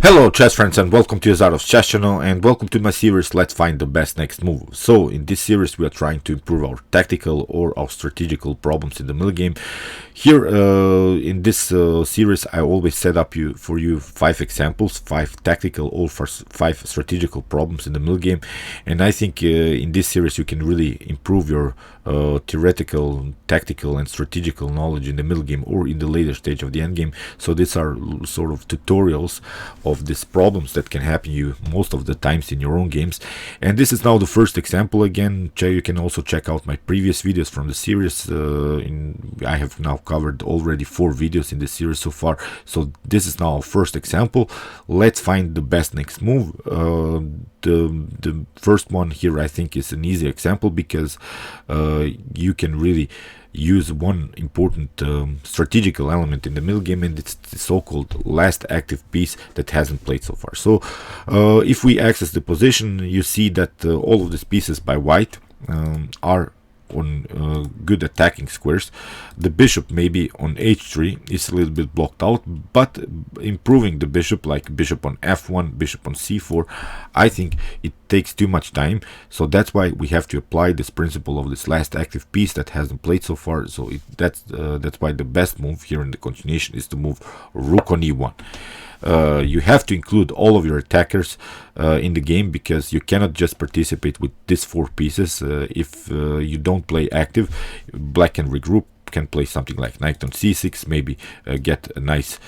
Hello chess friends and welcome to Jozarov's chess channel and welcome to my series Let's Find the Best Next Move. So in this series we are trying to improve our tactical or our strategical problems in the middle game. Here in this series I always set up for you 5 examples, 5 tactical or 5 strategical problems in the middle game, and I think in this series you can really improve your theoretical, tactical and strategical knowledge in the middle game or in the later stage of the end game. So these are sort of tutorials of these problems that can happen you most of the times in your own games. And this is now the first example. Again, you can also check out my previous videos from the series. I have now covered already 4 videos in the series so far, so this is now our first example. Let's find the best next move. The first one here I think is an easy example because you can really use one important strategical element in the middle game, and it's the so-called last active piece that hasn't played so far. So if we access the position, you see that all of these pieces by white are on good attacking squares. The bishop maybe on h3 is a little bit blocked out, but improving the bishop, like bishop on f1, bishop on c4, I think it takes too much time. So that's why we have to apply this principle of this last active piece that hasn't played so far. So that's why the best move here in the continuation is to move rook on e1. You have to include all of your attackers in the game, because you cannot just participate with these 4 pieces. If you don't play active, black can regroup, can play something like knight on c6, maybe get a nice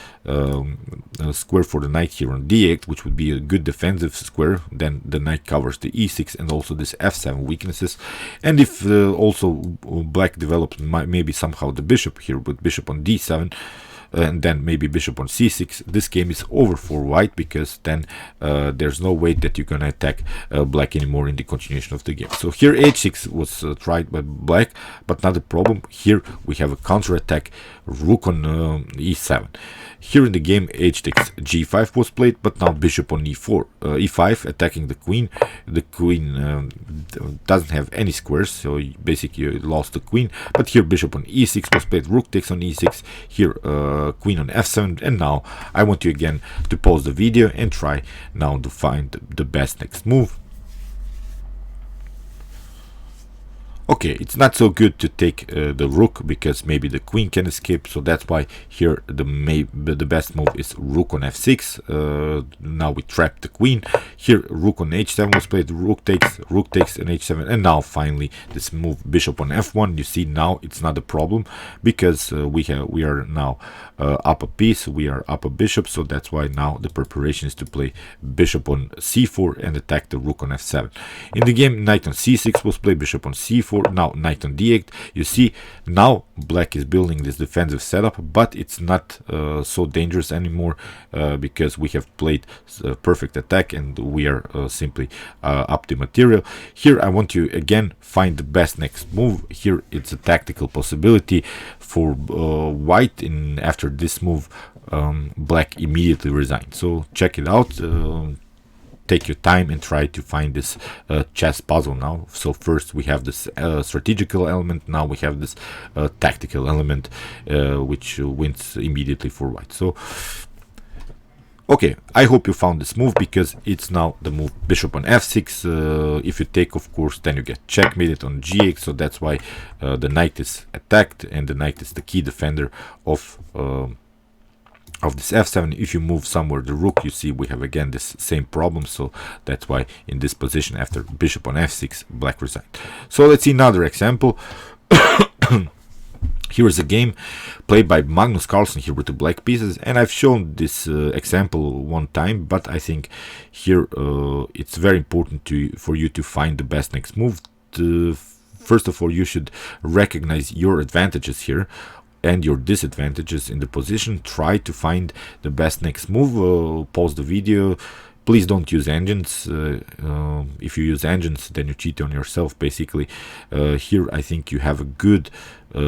square for the knight here on d8, which would be a good defensive square. Then the knight covers the e6 and also this f7 weaknesses. And if also black develops maybe somehow the bishop here with bishop on d7, and then maybe bishop on c6, this game is over for white, because then there's no way that you're gonna attack black anymore in the continuation of the game. So here h6 was tried by black, but not a problem. Here we have a counter attack, rook on e7. Here in the game h takes g5 was played, but now bishop on e4, e5 attacking the queen. The queen doesn't have any squares, so basically you lost the queen. But here bishop on e6 was played, rook takes on e6, here queen on f7. And now I want you again to pause the video and try now to find the best next move. Okay, it's not so good to take the rook, because maybe the queen can escape, so that's why here the best move is rook on f6. Now we trap the queen. Here rook on h7 was played, rook takes on h7, and now finally this move bishop on f1. You see now it's not a problem, because we are now up a piece, we are up a bishop, so that's why now the preparation is to play bishop on c4 and attack the rook on f7. In the game knight on c6 was played, bishop on c4, now knight on d8. You see now black is building this defensive setup, but it's not so dangerous anymore, because we have played perfect attack and we are simply up the material. Here I want you again find the best next move. Here it's a tactical possibility for white. In after this move black immediately resigns, so check it out. Take your time and try to find this chess puzzle now. So first we have this strategical element, now we have this tactical element, which wins immediately for white. So okay, I hope you found this move, because it's now the move bishop on f6. If you take, of course, then you get checkmated on g8, so that's why the knight is attacked, and the knight is the key defender of this f7. If you move somewhere the rook, you see we have again this same problem, so that's why in this position after bishop on f6 black resigned. So let's see another example. Here is a game played by Magnus Carlsen here with the black pieces, and I've shown this example one time, but I think here it's very important for you to find the best next move. First of all, you should recognize your advantages here and your disadvantages in the position. Try to find the best next move. Pause the video. Please don't use engines. If you use engines, then you cheat on yourself, basically. Here I think you have a good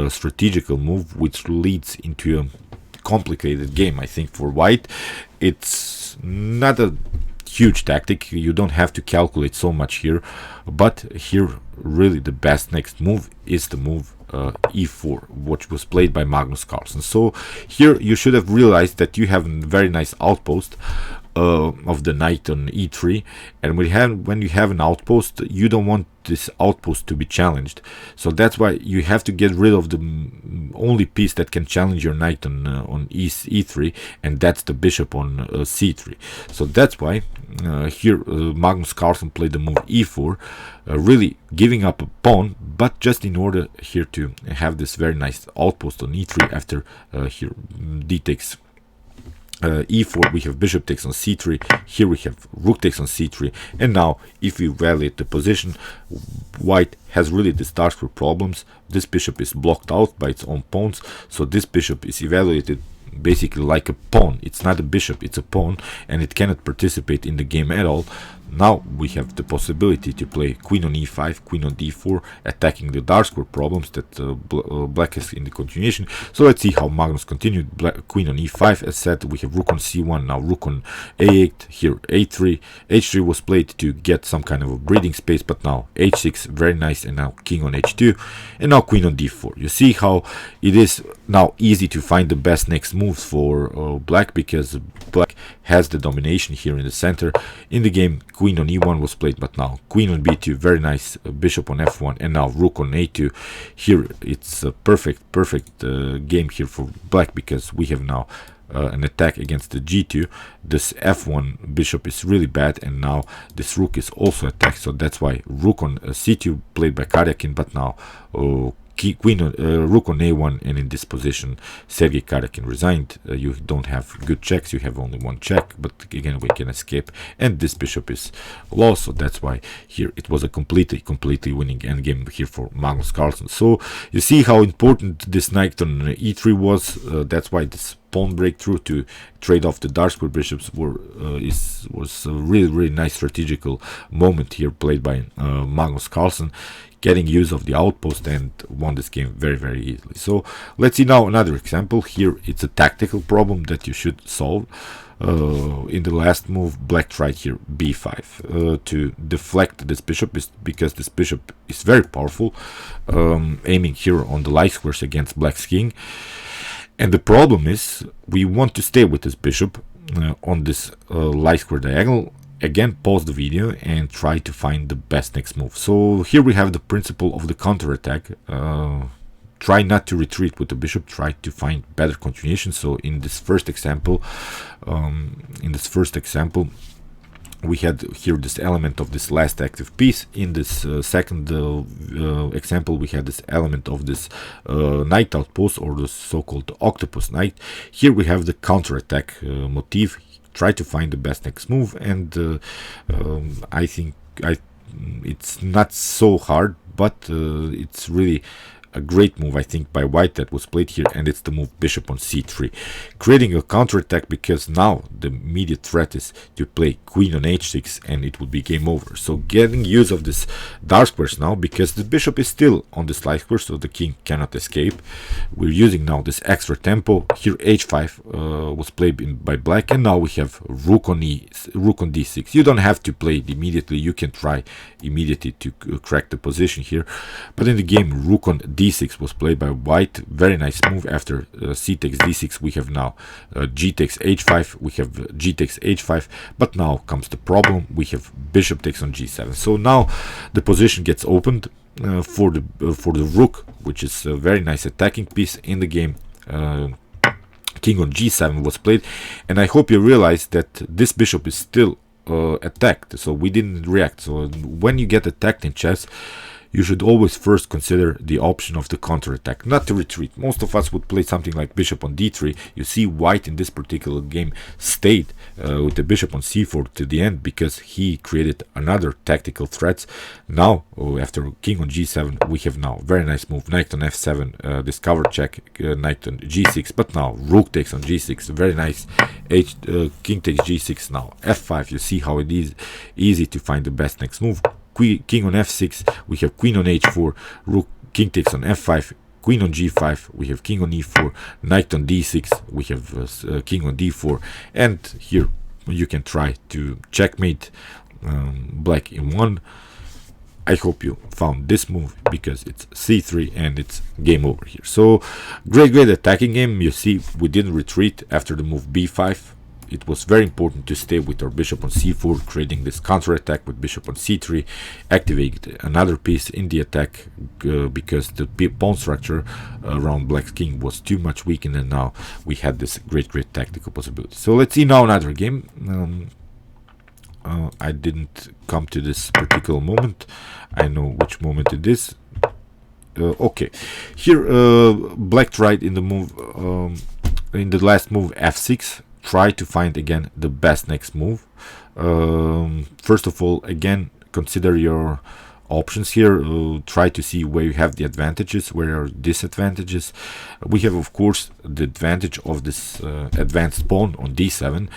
strategical move, which leads into a complicated game. I think for white it's not a huge tactic, you don't have to calculate so much here, but here really the best next move is the move e4, which was played by Magnus Carlsen. So here you should have realized that you have a very nice outpost of the knight on e3, and when you have an outpost, you don't want this outpost to be challenged, so that's why you have to get rid of the only piece that can challenge your knight on e3, and that's the bishop on c3. So that's why here Magnus Carlsen played the move e4, really giving up a pawn, but just in order here to have this very nice outpost on e3 after here d takes e4, we have bishop takes on c3, here we have rook takes on c3, and now if we evaluate the position, white has really the dark square problems. This bishop is blocked out by its own pawns, so this bishop is evaluated basically like a pawn. It's not a bishop, it's a pawn, and it cannot participate in the game at all. Now we have the possibility to play queen on e5, queen on d4, attacking the dark square problems that black has in the continuation. So let's see how Magnus continued. Queen on e5, as said, we have rook on c1, now rook on a8, here a3, h3 was played to get some kind of a breathing space, but now h6, very nice, and now king on h2, and now queen on d4. You see how it is now easy to find the best next moves for black, because black has the domination here in the center. In the game, queen on e1 was played, but now queen on b2, very nice, bishop on f1, and now rook on a2. Here it's a perfect game here for black, because we have now an attack against the g2. This f1 bishop is really bad, and now this rook is also attacked, so that's why rook on c2 played by Karyakin, but now queen on, rook on a1, and in this position Sergei Karyakin resigned. You don't have good checks, you have only one check, but again we can escape, and this bishop is lost, so that's why here it was a completely winning endgame here for Magnus Carlsen. So you see how important this knight on e3 was. That's why this pawn breakthrough to trade off the dark square bishops was a really nice strategical moment here played by Magnus Carlsen, getting use of the outpost, and won this game very easily. So let's see now another example. Here it's a tactical problem that you should solve. In the last move, black tried here b5 to deflect this bishop, because this bishop is very powerful, aiming here on the light squares against black's king. And the problem is we want to stay with this bishop on this light square diagonal. Again, pause the video and try to find the best next move. So here we have the principle of the counterattack. Try not to retreat with the bishop, try to find better continuation. So in this first example, we had here this element of this last active piece. In this second example, we had this element of this knight outpost, or the so-called octopus knight. Here we have the counterattack motif. Try to find the best next move, and I think it's not so hard, but it's really a great move, I think, by white that was played here, and it's the move bishop on c3, creating a counterattack, because now the immediate threat is to play queen on h6, and it would be game over. So getting use of this dark squares now, because the bishop is still on this light square, so the king cannot escape. We're using now this extra tempo. Here h5 was played by black, and now we have rook on d6. You don't have to play it immediately, you can try immediately to crack the position here, but in the game rook on d6 was played by white. Very nice move. After c takes d6, we have now g takes h5, we have g takes h5, but now comes the problem. We have bishop takes on g7. So now the position gets opened for the rook, which is a very nice attacking piece in the game. King on g7 was played, and I hope you realize that this bishop is still attacked, so we didn't react. So when you get attacked in chess, you should always first consider the option of the counterattack, not to retreat. Most of us would play something like bishop on d3. You see white in this particular game stayed with the bishop on c4 to the end, because he created another tactical threats. Now after king on g7, we have now very nice move, knight on f7, discover check, knight on g6, but now rook takes on g6, very nice, king takes g6, now f5. You see how it is easy to find the best next move. King on f6, we have queen on h4, rook, king takes on f5, queen on g5, we have king on e4, knight on d6, we have king on d4, and here you can try to checkmate black in one. I hope you found this move, because it's c3 and it's game over here. So great attacking game. You see we didn't retreat after the move b5. it was very important to stay with our bishop on c4, creating this counter attack with bishop on c3, activate another piece in the attack because the pawn structure around black's king was too much weakened, and now we had this great tactical possibility. So let's see now another game. I didn't come to this particular moment. I know which moment it is. Okay, here black tried in the move, in the last move f6, try to find again the best next move. First of all, again, consider your options here. Try to see where you have the advantages, where are disadvantages. We have, of course, the advantage of this advanced pawn on d7,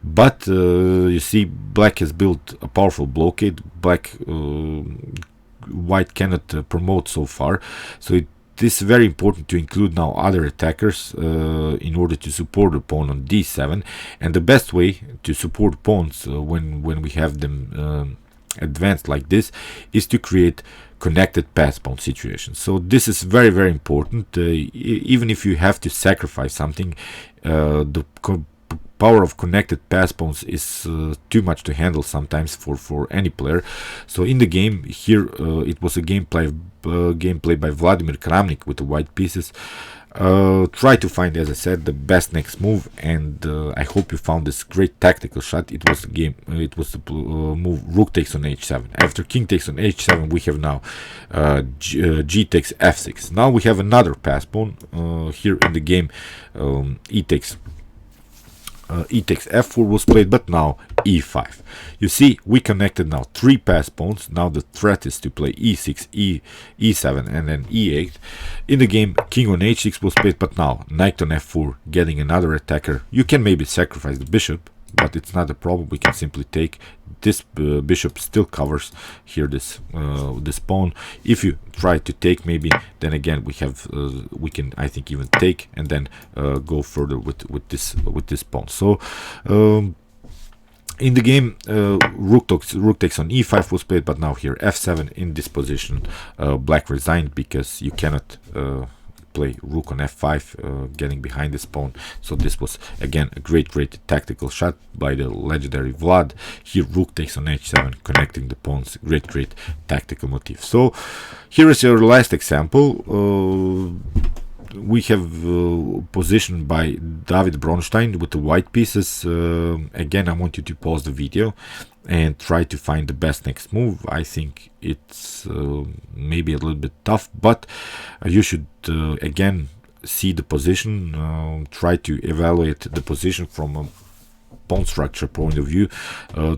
but you see black has built a powerful blockade. White cannot promote so far, so it is very important to include now other attackers in order to support the pawn on d7. And the best way to support pawns when we have them advanced like this is to create connected pass pawn situations. So this is very important. Even if you have to sacrifice something, the power of connected pass pawns is too much to handle sometimes for any player. So in the game here, it was a gameplay by Vladimir Kramnik with the white pieces. Try to find, as I said, the best next move, and I hope you found this great tactical shot. It was the move rook takes on h7. After king takes on h7, we have now g takes f6. Now we have another pass pawn here in the game. E takes f4 was played, but now e5. You see, we connected now 3 pass pawns. Now the threat is to play e6, e7, and then e8. In the game, king on h6 was played, but now knight on f4, getting another attacker. You can maybe sacrifice the bishop, but it's not a problem. We can simply take this bishop, still covers here this pawn. If you try to take, maybe then again we have we can, I think, even take and then go further with this pawn. So in the game, rook takes on e5 was played, but now here f7. In this position, black resigned because you cannot play rook on f5, getting behind this pawn. So this was again a great tactical shot by the legendary Vlad. Here rook takes on h7, connecting the pawns. Great tactical motif. So here is your last example. We have position by David Bronstein with the white pieces. Again, I want you to pause the video and try to find the best next move. I think it's maybe a little bit tough, but you should again see the position, try to evaluate the position from a pawn structure point of view,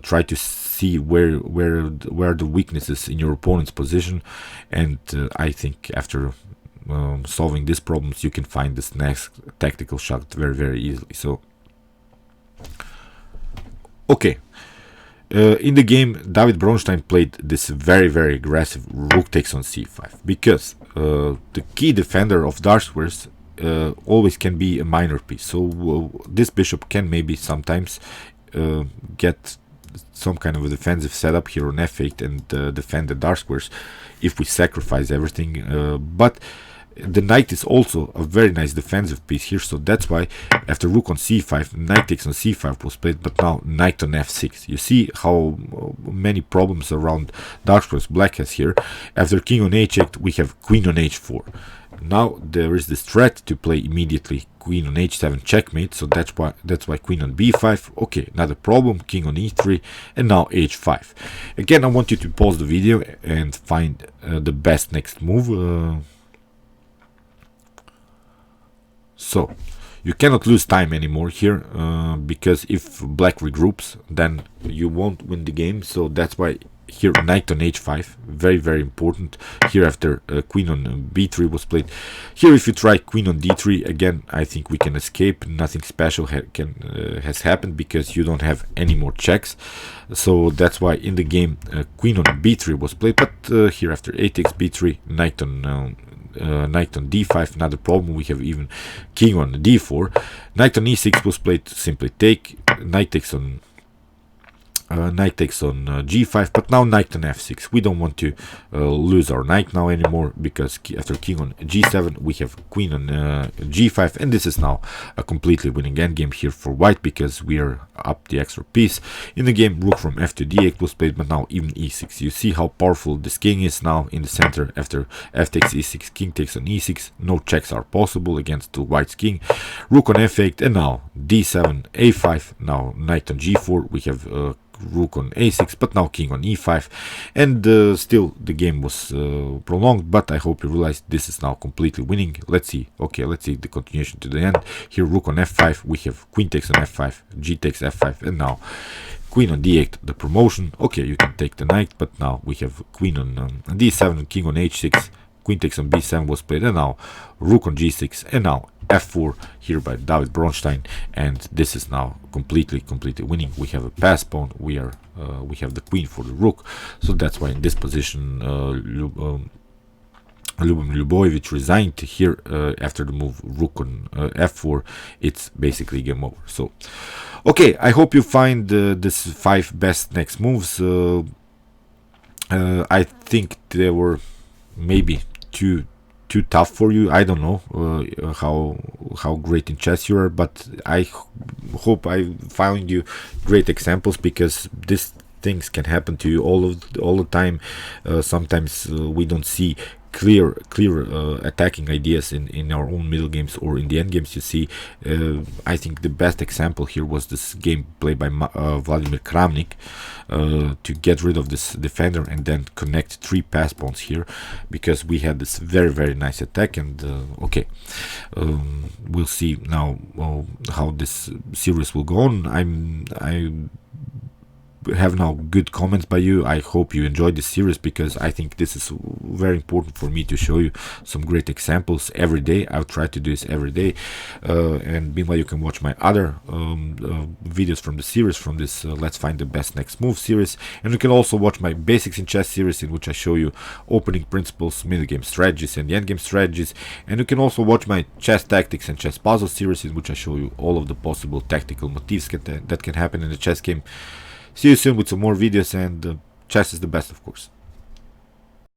try to see where the weaknesses in your opponent's position, and I think after solving these problems you can find this next tactical shot very easily. So okay, in the game David Bronstein played this very aggressive rook takes on c5, because the key defender of dark squares always can be a minor piece. So this bishop can maybe sometimes get some kind of a defensive setup here on f8 and defend the dark squares if we sacrifice everything, but the knight is also a very nice defensive piece here. So that's why after rook on c5, knight takes on c5 was played, but now knight on f6. You see how many problems around dark squares black has here. After king on h8, we have queen on h4. Now there is this threat to play immediately queen on h7 checkmate, so that's why queen on b5. Okay, not a problem. King on e3, and now h5. Again, I want you to pause the video and find the best next move. So you cannot lose time anymore here, because if black regroups, then you won't win the game. So that's why here knight on h5, very important. Here after queen on b3 was played. Here if you try queen on d3, again I think we can escape. Nothing special has happened because you don't have any more checks. So that's why in the game queen on b3 was played, but here after a takes b3, knight on d5, another problem. We have even king on d4. Knight on e6 was played, simply take. Knight takes on knight takes on g5, but now knight on f6. We don't want to lose our knight now anymore, because after king on g7 we have queen on g5, and this is now a completely winning endgame here for white, because we are up the extra piece. In the game, rook from f to d8 was played, but now even e6. You see how powerful this king is now in the center. After f takes e6, king takes on e6, no checks are possible against the white's king. Rook on f8, and now d7, a5, now knight on g4, we have rook on a6, but now king on e5, and still the game was prolonged, but I hope you realize this is now completely winning. Let's see. Okay, let's see the continuation to the end. Here rook on f5, we have queen takes on f5, g takes f5, and now queen on d8, the promotion. Okay, you can take the knight, but now we have queen on d7, king on h6, queen takes on b7 was played, and now rook on g6, and now f4 here by David Bronstein, and this is now completely winning. We have a pass pawn, we have the queen for the rook, so that's why in this position Lyubomir Lyubovich resigned here after the move rook on f4. It's basically game over. So okay, I hope you find this 5 best next moves. I think they were maybe too tough for you. I don't know how great in chess you are, but I hope I found you great examples, because these things can happen to you all the time. Sometimes we don't see clear attacking ideas in our own middle games or in the end games. You see, I think the best example here was this game played by Vladimir Kramnik to get rid of this defender and then connect 3 pass pawns here, because we had this very nice attack. And okay, we'll see now how this series will go on. I have now good comments by you. I hope you enjoyed this series, because I think this is very important for me to show you some great examples every day. I'll try to do this every day, and meanwhile you can watch my other videos from the series, from this Let's Find the Best Next Move series, and you can also watch my Basics in Chess series, in which I show you opening principles, middle game strategies, and the end game strategies. And you can also watch my Chess Tactics and Chess Puzzle series, in which I show you all of the possible tactical motifs that can happen in the chess game. See you soon with some more videos, and chess is the best, of course.